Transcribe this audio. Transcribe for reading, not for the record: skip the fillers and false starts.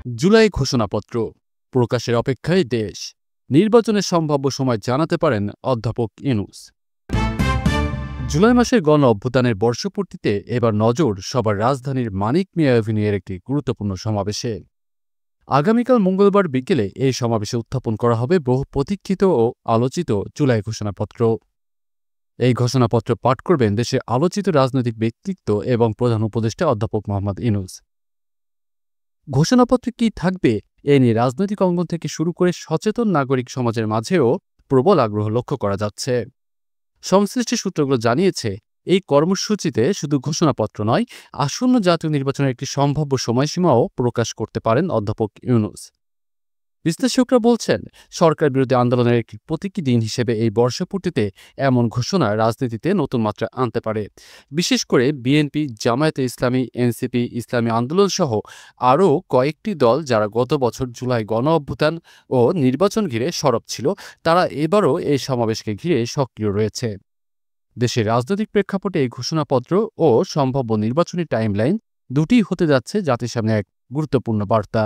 জুলাই ঘোষণাপত্র প্রকাশের অপেক্ষায় দেশ। নির্বাচনের সম্ভাব্য সময় জানাতে পারেন অধ্যাপক ইউনূস। জুলাই মাসের গণ অভ্যুত্থানের বর্ষপূর্তিতে এবার নজর সবার রাজধানীর মানিক মিয়া অ্যাভিনিউয়ের একটি গুরুত্বপূর্ণ সমাবেশে। আগামীকাল মঙ্গলবার বিকেলে এই সমাবেশে উত্থাপন করা হবে বহু প্রতীক্ষিত ও আলোচিত জুলাই ঘোষণাপত্র। এই ঘোষণাপত্র পাঠ করবেন দেশের আলোচিত রাজনৈতিক ব্যক্তিত্ব এবং প্রধান উপদেষ্টা অধ্যাপক মোহাম্মদ ইউনূস। ঘোষণাপত্রে কি থাকবে এ নিয়ে রাজনৈতিক অঙ্গন থেকে শুরু করে সচেতন নাগরিক সমাজের মাঝেও প্রবল আগ্রহ লক্ষ্য করা যাচ্ছে। সংশ্লিষ্ট সূত্রগুলো জানিয়েছে, এই কর্মসূচিতে শুধু ঘোষণাপত্র নয়, আসন্ন জাতীয় নির্বাচনের একটি সম্ভাব্য সময়সীমাও প্রকাশ করতে পারেন অধ্যাপক ইউনূস। বিশ্লেষকরা বলছেন, সরকার বিরোধী আন্দোলনের একটি প্রতীকী দিন হিসেবে এই বর্ষপূর্তিতে এমন ঘোষণা রাজনীতিতে নতুন মাত্রা আনতে পারে। বিশেষ করে বিএনপি, জামায়াতে ইসলামী, এনসিপি, ইসলামী আন্দোলন সহ আরও কয়েকটি দল যারা গত বছর জুলাই গণ অভ্যুত্থান ও নির্বাচন ঘিরে সরব ছিল, তারা এবারও এই সমাবেশকে ঘিরে সক্রিয় রয়েছে। দেশের রাজনৈতিক প্রেক্ষাপটে এই ঘোষণাপত্র ও সম্ভাব্য নির্বাচনী টাইমলাইন দুটিই হতে যাচ্ছে জাতির সামনে এক গুরুত্বপূর্ণ বার্তা।